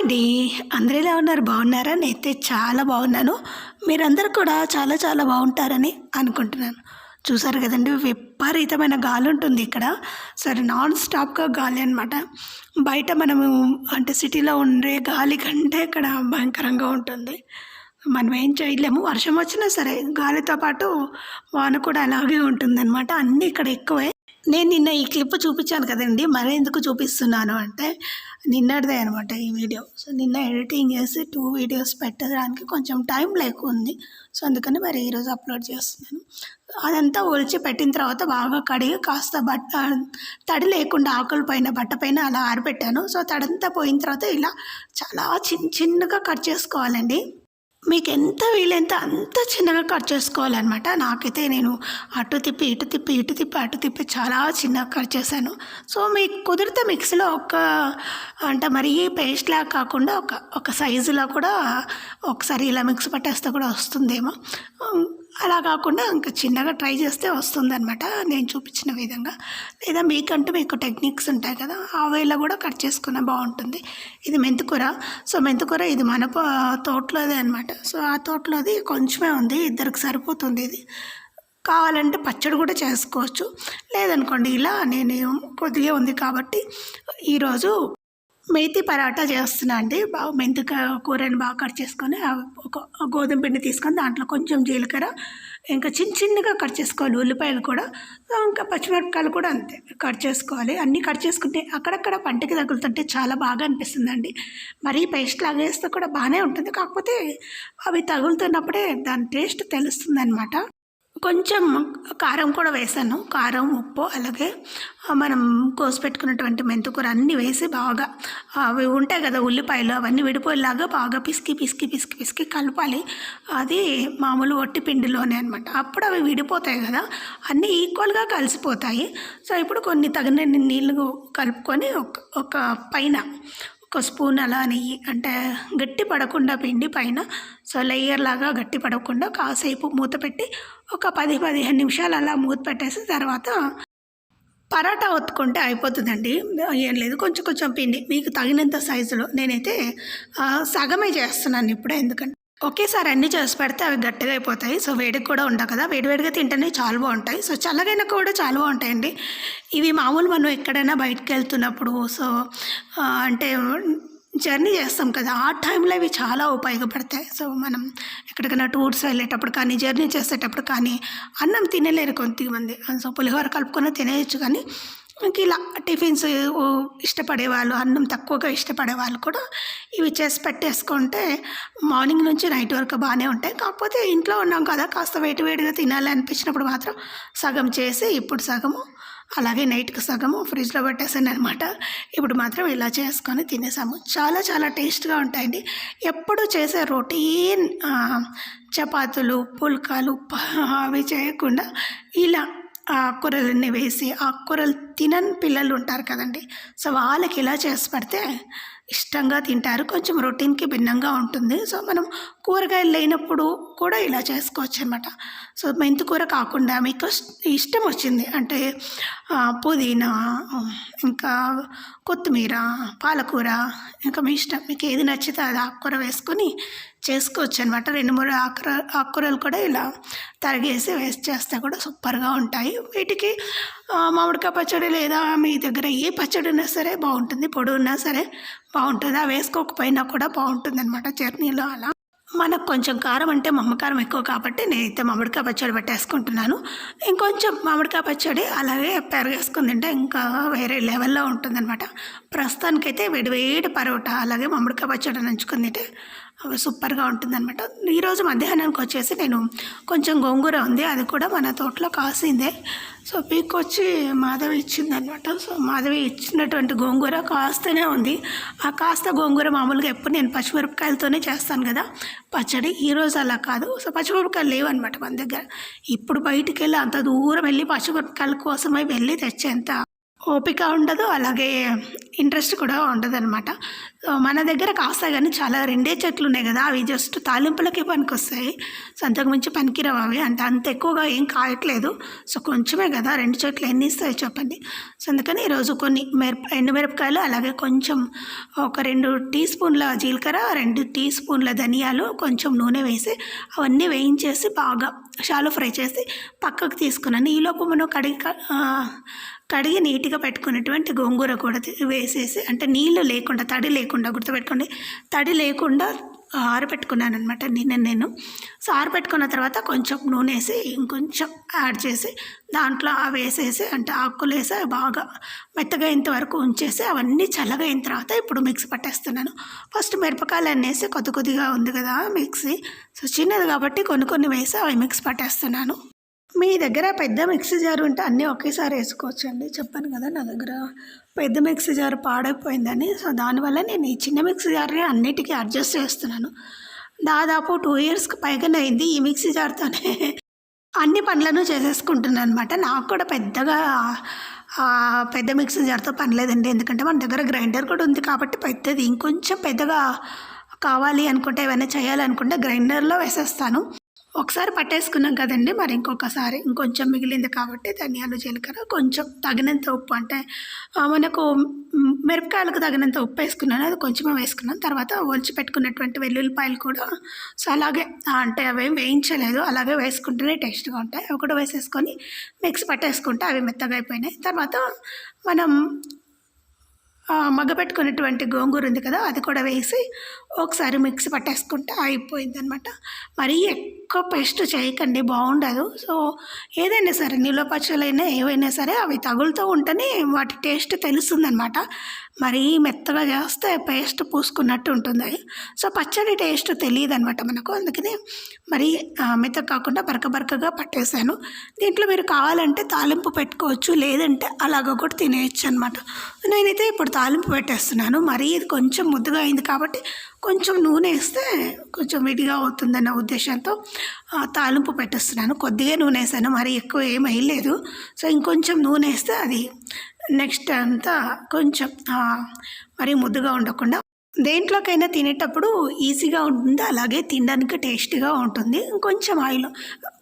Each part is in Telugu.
అండి. అందరూ ఎలా ఉన్నారు? బాగున్నారా? నేనైతే చాలా బాగున్నాను. మీరందరూ కూడా చాలా చాలా బాగుంటారని అనుకుంటున్నాను. చూసారు కదండీ! విపరీతమైన గాలుంటుంది ఇక్కడ. సరే నాన్ స్టాప్‌గా గాలి అనమాట. బయట మనము అంటే సిటీలో ఉండే గాలి కంటే ఇక్కడ భయంకరంగా ఉంటుంది. మనం ఏం చేయలేము. వర్షం వచ్చినా సరే గాలితో పాటు వాన కూడా అలాగే ఉంటుందనమాట. అన్నీ ఇక్కడ ఎక్కువే. నేను నిన్న ఈ క్లిప్ చూపించాను కదండీ! మరెందుకు చూపిస్తున్నాను అంటే నిన్నటిదే అనమాట ఈ వీడియో. సో నిన్న ఎడిటింగ్ చేసి 2 వీడియోస్ పెట్టడానికి కొంచెం టైం లేకుంది. సో అందుకని మరి ఈరోజు అప్లోడ్ చేస్తున్నాను. అదంతా ఒలిచి పెట్టిన తర్వాత బాగా కడిగి కాస్త తడి లేకుండా ఆకుల పైన బట్ట పైన అలా ఆరబెట్టాను. సో తడంతా పోయిన తర్వాత ఇలా చాలా చిన్నగా కట్ చేసుకోవాలండి. మీకు ఎంత వీలైతే అంత చిన్నగా కట్ చేసుకోవాలన్నమాట. నాకైతే నేను అటు తిప్పి ఇటు తిప్పి ఇటు తిప్పి అటు తిప్పి చాలా చిన్నగా కట్ చేశాను. సో మీకు కుదిరితే మిక్సీలో అంటే మరీ పేస్ట్లా కాకుండా ఒక సైజులో కూడా ఒకసారి ఇలా మిక్స్ పట్టేస్తే కూడా వస్తుందేమో. అలా కాకుండా ఇంకా చిన్నగా ట్రై చేస్తే వస్తుందన్నమాట నేను చూపించిన విధంగా. లేదా మీకంటూ మీకు టెక్నిక్స్ ఉంటాయి కదా, ఆ వేలో కూడా కట్ చేసుకున్న బాగుంటుంది. ఇది మెంతికూర. సో మెంతికూర ఇది మన తోటలోదే అనమాట. సో ఆ తోటలోది కొంచెమే ఉంది, ఇద్దరికి సరిపోతుంది. ఇది కావాలంటే పచ్చడి కూడా చేసుకోవచ్చు. లేదనుకోండి ఇలా నేను కొద్దిగా ఉంది కాబట్టి ఈరోజు మేతి పరాటా చేస్తున్నా అండి. బాగా కూరని బాగా కట్ చేసుకొని ఒక గోధుమ పిండి తీసుకొని దాంట్లో కొంచెం జీలకర్ర ఇంకా చిన్నగా కట్ చేసుకోవాలి. ఉల్లిపాయలు కూడా ఇంకా పచ్చిమిరపకాయలు కూడా అంతే కట్ చేసుకోవాలి. అన్నీ కట్ చేసుకుంటే అక్కడక్కడ పంటకి తగులుతుంటే చాలా బాగా అనిపిస్తుందండి. మరీ పేస్ట్ లాగా వేస్తే కూడా బాగానే ఉంటుంది, కాకపోతే అవి తగులుతున్నప్పుడే దాని టేస్ట్ తెలుస్తుంది అనమాట. కొంచెం కారం కూడా వేసాను. కారం, ఉప్పు, అలాగే మనం కోసి పెట్టుకున్నటువంటి మెంతికూర అన్నీ వేసి బాగా అవి ఉంటాయి కదా ఉల్లిపాయలు, అవన్నీ విడిపోయేలాగా బాగా పిసికి కలపాలి. అది మామూలు ఒట్టి పిండిలోనే అనమాట. అప్పుడు అవి విడిపోతాయి కదా, అన్నీ ఈక్వల్గా కలిసిపోతాయి. సో ఇప్పుడు కొన్ని తగినన్ని నీళ్ళు కలుపుకొని ఒక పైన ఒక స్పూన్ అలా నెయ్యి, అంటే గట్టి పడకుండా పిండి పైన సో లేయర్ లాగా గట్టి పడకుండా కాసేపు మూత పెట్టి ఒక 10-15 నిమిషాలు అలా మూత పెట్టేసి తర్వాత పరాటా ఒత్తుకుంటే అయిపోతుందండి. ఏం లేదు, కొంచెం పిండి మీకు తగినంత సైజులో. నేనైతే సగమే చేస్తున్నాను ఇప్పుడు, ఎందుకంటే ఒకేసారి అన్నీ చేసి పెడితే అవి గట్టిగా అయిపోతాయి. సో వేడికి కూడా ఉండవు కదా, వేడివేడిగా తింటేనే చాలా బాగుంటాయి. సో చల్లగైనా కూడా చాలా బాగుంటాయండి ఇవి. మామూలు మనం ఎక్కడైనా బయటకు వెళ్తున్నప్పుడు సో అంటే జర్నీ చేస్తాం కదా, ఆ టైంలో ఇవి చాలా ఉపయోగపడతాయి. సో మనం ఎక్కడికైనా టూర్స్ వెళ్ళేటప్పుడు కానీ జర్నీ చేసేటప్పుడు కానీ అన్నం తినలేరు కొంతమంది. సో పులిహోర కలుపుకొని తినేయచ్చు, కానీ ఇంక ఇలా టిఫిన్స్ ఇష్టపడేవాళ్ళు, అన్నం తక్కువగా ఇష్టపడే వాళ్ళు కూడా ఇవి చేసి పెట్టేసుకుంటే మార్నింగ్ నుంచి నైట్ వరకు బాగానే ఉంటాయి. కాకపోతే ఇంట్లో ఉన్నాం కదా, కాస్త వేడిగా తినాలి అనిపించినప్పుడు మాత్రం సగం చేసి ఇప్పుడు సగము అలాగే నైట్కి సగము ఫ్రిడ్జ్లో పెట్టేసాను అనమాట. ఇప్పుడు మాత్రం ఇలా చేసుకొని తినేసాము. చాలా టేస్ట్గా ఉంటాయండి. ఎప్పుడు చేసే రొటీన్ చపాతీలు, పుల్కాలు అవి చేయకుండా ఇలా ఆకుకూరలన్నీ వేసి, ఆకుకూరలు తినని పిల్లలు ఉంటారు కదండి, సో వాళ్ళకి ఇలా చేసి పెడితే ఇష్టంగా తింటారు. కొంచెం రొటీన్కి భిన్నంగా ఉంటుంది. సో మనం కూరగాయలు లేనప్పుడు కూడా ఇలా చేసుకోవచ్చు అనమాట. సో మెంతికూర కాకుండా మీకు ఇష్టం వచ్చింది అంటే పుదీనా, ఇంకా కొత్తిమీర, పాలకూర, ఇంకా మీ ఇష్టం, మీకు ఏది నచ్చితే అది ఆకుకూర వేసుకొని చేసుకోవచ్చు అనమాట. 2-3 ఆకుకూరలు కూడా ఇలా తరిగేసి వేసి చేస్తే కూడా సూపర్గా ఉంటాయి. వీటికి మామిడికాయ పచ్చడి లేదా మీ దగ్గర ఏ పచ్చడి ఉన్నా సరే బాగుంటుంది, పొడి ఉన్నా సరే బాగుంటుంది. అవి వేసుకోకపోయినా కూడా బాగుంటుంది అనమాట చట్నీలో. అలా మనకు కొంచెం కారం అంటే మమ్మకారం ఎక్కువ కాబట్టి నేనైతే మామిడికాయ పచ్చడి పెట్టేసుకుంటున్నాను. ఇంకొంచెం మామిడికాయ పచ్చడి అలాగే పెరగేసుకుని తింటే ఇంకా వేరే లెవెల్లో ఉంటుందన్నమాట. ప్రస్తుతానికైతే వేడి పరోటా అలాగే మామిడికాయ పచ్చడి నంచుకుని తింటే అవి సూపర్గా ఉంటుందన్నమాట. ఈరోజు మధ్యాహ్నానికి వచ్చేసి నేను కొంచెం గోంగూర ఉంది, అది కూడా మన తోటలో కాసిందే. సో పీక్కొచ్చి మాధవి ఇచ్చిందనమాట. సో మాధవి ఇచ్చినటువంటి గోంగూర కాస్తనే ఉంది. ఆ కాస్త గోంగూర మామూలుగా ఎప్పుడు నేను పచ్చిమిరపకాయలతోనే చేస్తాను కదా పచ్చడి, ఈరోజు అలా కాదు. సో పచ్చిమిరపకాయలు లేవన్నమాట మన దగ్గర. ఇప్పుడు బయటికి వెళ్ళి అంత దూరం వెళ్ళి పచ్చిమిరపకాయల కోసమే వెళ్ళి తెచ్చేంత ఓపిక ఉండదు, అలాగే ఇంట్రెస్ట్ కూడా ఉండదు అనమాట. మన దగ్గర కాస్తాయి కానీ చాలా 2 చెట్లు ఉన్నాయి కదా, అవి జస్ట్ తాలింపులకే పనికొస్తాయి. సో అంతకు మించి పనికిరావు అవి, అంటే అంత ఎక్కువగా ఏం కాయట్లేదు. సో కొంచెమే కదా, 2 చెట్లు ఎన్ని ఇస్తాయి చెప్పండి. సో అందుకని ఈరోజు కొన్ని ఎండుమిరపకాయలు, అలాగే కొంచెం ఒక 2 టీ స్పూన్ల జీలకర్ర, 2 టీ స్పూన్ల ధనియాలు, కొంచెం నూనె వేసి అవన్నీ వేయించేసి బాగా షాలో ఫ్రై చేసి పక్కకు తీసుకున్నాను. ఈలోపు మనం కడిగి నీట్గా పెట్టుకున్నటువంటి గోంగూర కూడా వేసేసి, అంటే నీళ్ళు లేకుండా, తడి లేకుండా, గుర్తుపెట్టుకోండి, తడి లేకుండా ఆరబెట్టుకున్నాను అనమాట నేను. సో ఆరబెట్టుకున్న తర్వాత కొంచెం నూనె వేసి ఇంకొంచెం యాడ్ చేసి దాంట్లో అవి వేసేసి, అంటే ఆకులు వేసి బాగా మెత్తగా ఇంతవరకు ఉంచేసి అవన్నీ చల్లగా అయిన తర్వాత ఇప్పుడు మిక్సీ పట్టేస్తున్నాను. ఫస్ట్ మిరపకాయలు అన్నేసి కొద్దిగా ఉంది కదా మిక్సీ, సో చిన్నది కాబట్టి కొన్ని వేసి అవి మిక్సీ పట్టేస్తున్నాను. మీ దగ్గర పెద్ద మిక్సీ జారు ఉంటే అన్నీ ఒకేసారి వేసుకోవచ్చండి. చెప్పాను కదా నా దగ్గర పెద్ద మిక్సీ జారు పాడైపోయిందని. సో దానివల్ల నేను ఈ చిన్న మిక్సీ జారుని అన్నిటికీ అడ్జస్ట్ చేస్తున్నాను. దాదాపు 2 ఇయర్స్కి పైగానే అయింది ఈ మిక్సీ జారుతోనే అన్ని పనులను చేసేసుకుంటున్నాను అనమాట. నాకు కూడా పెద్దగా పెద్ద మిక్సీ జారుతో పని లేదండి, ఎందుకంటే మన దగ్గర గ్రైండర్ కూడా ఉంది కాబట్టి పెద్దది. ఇంకొంచెం పెద్దగా కావాలి అనుకుంటే, ఏమైనా చేయాలనుకుంటే గ్రైండర్లో వేసేస్తాను. ఒకసారి పట్టేసుకున్నాం కదండి, మరి ఇంకొకసారి ఇంకొంచెం మిగిలింది కాబట్టి ధనియాలు, జీలకర్ర, కొంచెం తగినంత ఉప్పు, అంటే మనకు మిరపకాయలకు తగినంత ఉప్పు వేసుకున్నాను, అది కొంచెమే వేసుకున్నాను. తర్వాత ఒలిచి పెట్టుకున్నటువంటి వెల్లుల్లిపాయలు కూడా సో అలాగే, అంటే అవి వేయించలేదు, అలాగే వేసుకుంటేనే టేస్ట్గా ఉంటాయి. అవి కూడా వేసేసుకొని మిక్సీ పట్టేసుకుంటే అవి మెత్తగా అయిపోయినాయి. తర్వాత మనం మగ్గపెట్టుకున్నటువంటి గోంగూర ఉంది కదా, అది కూడా వేసి ఒకసారి మిక్సీ పట్టేసుకుంటే అయిపోయింది అనమాట. మరీ ఎక్కువ పేస్ట్ చేయకండి, బాగుండదు. సో ఏదైనా సరే, నిల్వ పచ్చళ్ళైనా ఏవైనా సరే అవి తగులుతూ ఉంటేనే వాటి టేస్ట్ తెలుస్తుంది అనమాట. మరీ మెత్తగా చేస్తే పేస్ట్ పూసుకున్నట్టు ఉంటుంది. సో పచ్చడి టేస్ట్ తెలియదు అనమాట మనకు, అందుకని మరీ మెత్తగా కాకుండా బరకగా పట్టేశాను. దీంట్లో మీరు కావాలంటే తాలింపు పెట్టుకోవచ్చు, లేదంటే అలాగ కూడా తినేయచ్చు అనమాట. నేనైతే ఇప్పుడు తాలింపు పెట్టేస్తున్నాను. మరీ ఇది కొంచెం ముద్దగా అయింది కాబట్టి కొంచెం నూనె వేస్తే కొంచెం విడిగా అవుతుందన్న ఉద్దేశంతో తాలింపు పెట్టేస్తున్నాను. కొద్దిగా నూనె వేసాను, మరీ ఎక్కువ ఏం వేయలేదు. సో ఇంకొంచెం నూనె వేస్తే అది నెక్స్ట్ అంతా కొంచెం మరీ ముద్దగా ఉండకుండా దేంట్లోకైనా తినేటప్పుడు ఈజీగా ఉంటుంది, అలాగే తినడానికి టేస్టీగా ఉంటుంది. ఇంకొంచెం ఆయిల్,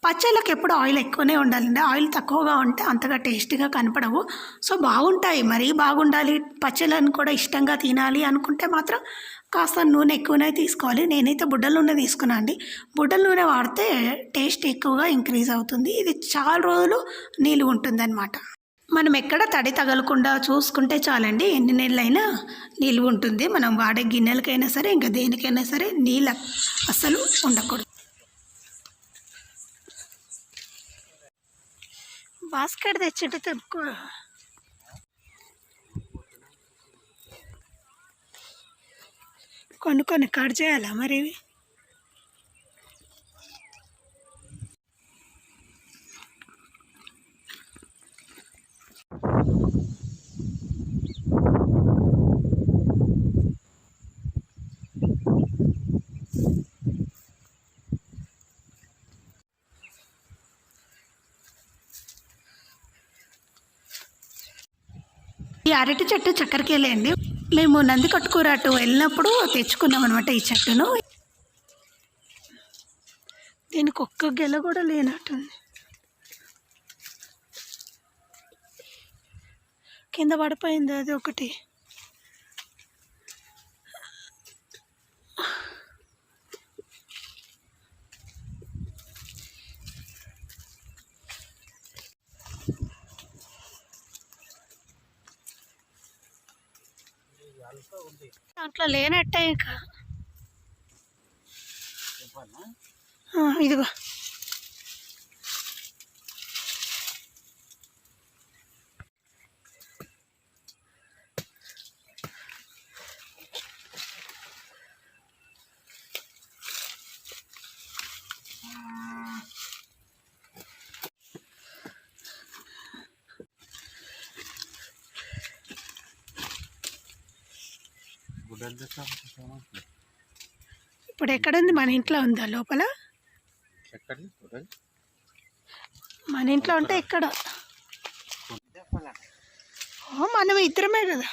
పచ్చళ్ళకి ఎప్పుడు ఆయిల్ ఎక్కువనే ఉండాలండి, ఆయిల్ తక్కువగా ఉంటే అంతగా టేస్టీగా కనపడవు. సో బాగుంటాయి, మరీ బాగుండాలి, పచ్చళ్ళని కూడా ఇష్టంగా తినాలి అనుకుంటే మాత్రం కాస్త నూనె ఎక్కువనే తీసుకోవాలి. నేనైతే బుడ్డల నూనె తీసుకున్నాను అండి. బుడ్డల నూనె వాడితే టేస్ట్ ఎక్కువగా ఇంక్రీజ్ అవుతుంది, ఇది చాలా రోజులు నిలువ ఉంటుంది అనమాట. మనం ఎక్కడ తడి తగలకుండా చూసుకుంటే చాలండి, ఎన్ని నెలలైనా నిలువ ఉంటుంది. మనం వాడే గిన్నెలకైనా సరే, ఇంకా దేనికైనా సరే నీళ్ళు అస్సలు ఉండకూడదు. బాస్కెట్ తెచ్చిట్టు తెప్పుకో. కొన్ని కట్ చేయాలా మరి ఇవి? ఈ అరటి చెట్టు చక్కెరకేలేండి. మేము నందికొట్కూరు అటు వెళ్ళినప్పుడు తెచ్చుకున్నాం అనమాట ఈ చెట్టును. దీనికి ఒక్క గెల కూడా లేనట్టుంది, కింద పడిపోయింది అది ఒకటి. దాంట్లో లేనట్టే ఇంకా. ఇదిగో ఇప్పుడు ఎక్కడుంది? మన ఇంట్లో ఉందా లోపల? మన ఇంట్లో ఉంటే ఎక్కడ? మనం ఇద్దరమే కదా.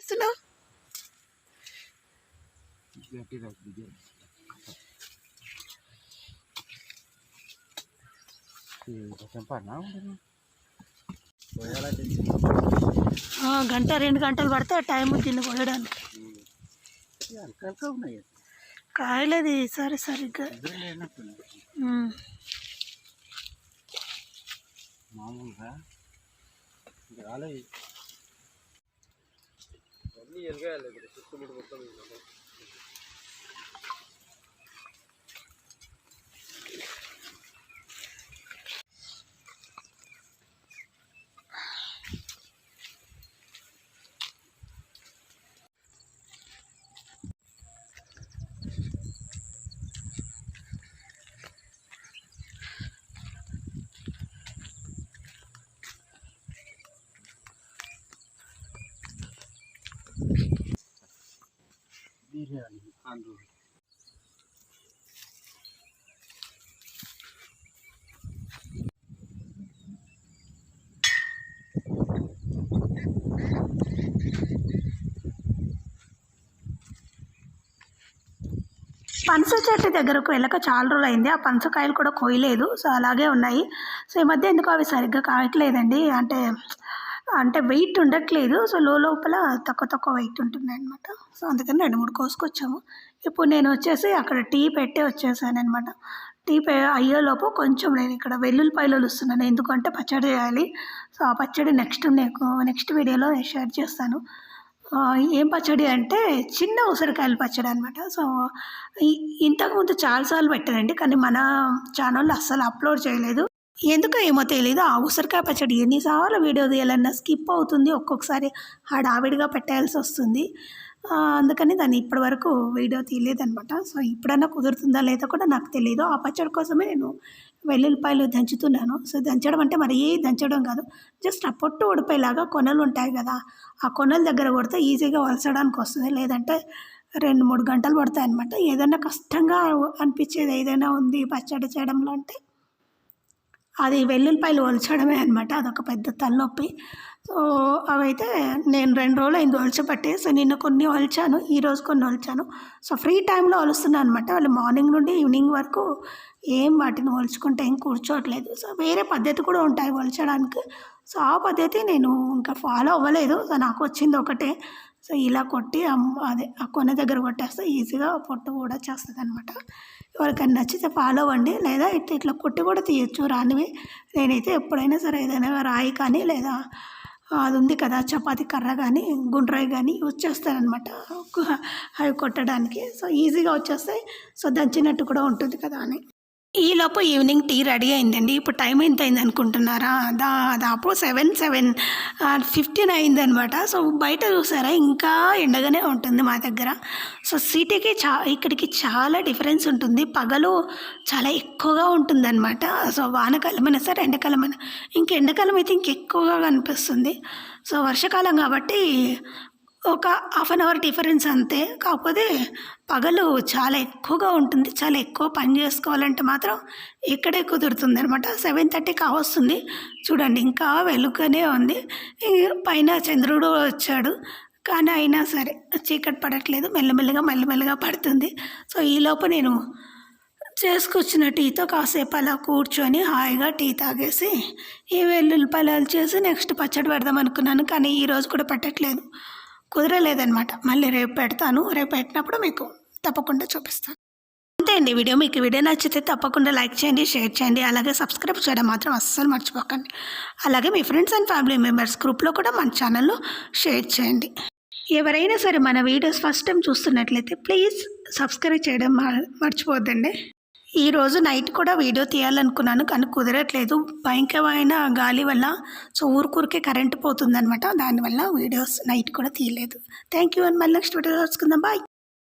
చేస్తున్నావు? గంట 2 గంటలు పడితే టైం దీన్ని కొయ్యడానికి. కాయలేదు ఈసారి సరిగ్గా. మామూలుగా బిర్యానీ ఆంధ్ర పనస చెట్టు దగ్గరకు వెళ్ళక చాలా రోజులు అయింది. ఆ పనసకాయలు కూడా కొయ్యలేదు. సో అలాగే ఉన్నాయి. సో ఈ మధ్య ఎందుకో అవి సరిగ్గా కాయట్లేదండి. అంటే వెయిట్ ఉండట్లేదు. సో లోపల తక్కువ వెయిట్ ఉంటున్నాయి అనమాట. సో అందుకని 2-3 కోసుకొచ్చాము. ఇప్పుడు నేను వచ్చేసి అక్కడ టీ పెట్టే వచ్చేసాను అనమాట. టీ అయ్యేలోపు కొంచెం నేను ఇక్కడ వెల్లుల్లిపాయలు వస్తున్నాను, ఎందుకంటే పచ్చడి చేయాలి. సో ఆ పచ్చడి నెక్స్ట్ వీడియోలో షేర్ చేస్తాను. ఏం పచ్చడి అంటే చిన్న ఉసిరికాయల పచ్చడి అనమాట. సో ఇంతకుముందు చాలాసార్లు పెట్టానండి, కానీ మన ఛానల్లో అస్సలు అప్లోడ్ చేయలేదు. ఎందుకో ఏమో తెలియదు. ఆ ఉసిరికాయ పచ్చడి ఎన్నిసార్లు వీడియో తీయాలన్నా స్కిప్ అవుతుంది. ఒక్కొక్కసారి హడావిడిగా పెట్టాల్సి వస్తుంది. అందుకని దాన్ని ఇప్పటివరకు వీడియో తీయలేదనమాట. సో ఇప్పుడన్నా కుదురుతుందా లేదా కూడా నాకు తెలియదు. ఆ పచ్చడి కోసమే నేను వెల్లుల్లిపాయలు దంచుతున్నాను. సో దంచడం అంటే మరీ దంచడం కాదు, జస్ట్ ఆ పొట్టు ఉడిపోయేలాగా కొనలు ఉంటాయి కదా, ఆ కొనల దగ్గర కొడితే ఈజీగా వలసడానికి వస్తుంది. లేదంటే 2-3 గంటలు పడతాయి అనమాట. ఏదైనా కష్టంగా అనిపించేది ఏదైనా ఉంది పచ్చడి చేయడంలో అంటే అది వెల్లుల్లిపాయలు ఒలచడమే అనమాట. అదొక పెద్ద తలనొప్పి. సో అవైతే నేను 2 రోజులు అయింది ఒలచబట్టి. సో నిన్న కొన్ని ఒలిచాను, ఈరోజు కొన్ని ఒలిచాను. సో ఫ్రీ టైంలో ఒలుస్తున్నాను అనమాట. వాళ్ళు మార్నింగ్ నుండి ఈవినింగ్ వరకు వాటిని ఒలుచుకుంటే ఏం కూర్చోవట్లేదు. సో వేరే పద్ధతి కూడా ఉంటాయి ఒలచడానికి. సో ఆ పద్ధతి నేను ఇంకా ఫాలో అవ్వలేదు. సో నాకు వచ్చింది ఒకటే. సో ఇలా కొట్టి అదే ఆ కొన దగ్గర కొట్టేస్తే ఈజీగా పొట్టు కూడా చేస్తుంది అనమాట. ఎవరికైనా నచ్చితే ఫాలో అవ్వండి, లేదా ఇట్లా కొట్టి కూడా తీయచ్చు రానివి. నేనైతే ఎప్పుడైనా సరే ఏదైనా రాయి కానీ లేదా అది ఉంది కదా చపాతీ కర్ర కానీ గుండ్రాయి కానీ యూజ్ చేస్తానమాట అవి కొట్టడానికి. సో ఈజీగా వచ్చేస్తాయి. సో దంచినట్టు కూడా ఉంటుంది కదా అని. ఈలోపు ఈవినింగ్ టీ రెడీ అయిందండి. ఇప్పుడు టైం ఎంత అయింది అనుకుంటున్నారా? దాదాపు 7:15 అయిందనమాట. సో బయట చూసారా ఇంకా ఎండగానే ఉంటుంది మా దగ్గర. సో సిటీకి ఇక్కడికి చాలా డిఫరెన్స్ ఉంటుంది. పగలు చాలా ఎక్కువగా ఉంటుందన్నమాట. సో వానకాలమైనా సరే ఎండాకాలమైనా, ఎండాకాలం అయితే ఇంకెక్కువగా కనిపిస్తుంది. సో వర్షాకాలం కాబట్టి ఒక 1/2 అవర్ డిఫరెన్స్ అంతే. కాకపోతే పగలు చాలా ఎక్కువగా ఉంటుంది. చాలా ఎక్కువ పని చేసుకోవాలంటే మాత్రం ఇక్కడే కుదురుతుంది అనమాట. 7:30 కావస్తుంది చూడండి, ఇంకా వెలుగుగానే ఉంది. పైన చంద్రుడు వచ్చాడు, కానీ అయినా సరే చీకటి పడట్లేదు. మెల్లమెల్లగా పడుతుంది. సో ఈలోపు నేను చేసుకొచ్చిన టీతో కాసేపు అలా కూర్చొని హాయిగా టీ తాగేసి ఈ వెల్లుల్లిపాయలు చేసి నెక్స్ట్ పచ్చడి పెడదాం అనుకున్నాను. కానీ ఈరోజు కూడా పెట్టట్లేదు, కుదరలేదనమాట. మళ్ళీ రేపు పెడతాను. రేపు పెట్టినప్పుడు మీకు తప్పకుండా చూపిస్తాను. అంతే అండి వీడియో. మీకు వీడియో నచ్చితే తప్పకుండా లైక్ చేయండి, షేర్ చేయండి, అలాగే సబ్స్క్రైబ్ చేయడం మాత్రం అస్సలు మర్చిపోకండి. అలాగే మీ ఫ్రెండ్స్ అండ్ ఫ్యామిలీ మెంబర్స్ గ్రూప్లో కూడా మన ఛానల్లో షేర్ చేయండి. ఎవరైనా సరే మన వీడియోస్ ఫస్ట్ టైం చూస్తున్నట్లయితే ప్లీజ్ సబ్స్క్రైబ్ చేయడం మర్చిపోద్దండి. ఈరోజు నైట్ కూడా వీడియో తీయాలనుకున్నాను, కానీ కుదరట్లేదు. భయంకరమైన గాలి వల్ల సో ఊరికే కరెంటు పోతుందనమాట. దానివల్ల వీడియోస్ నైట్ కూడా తీయలేదు. థ్యాంక్ యూ అండ్ మళ్ళీ నెక్స్ట్ వీడియో చూసుకుందాం. బాయ్.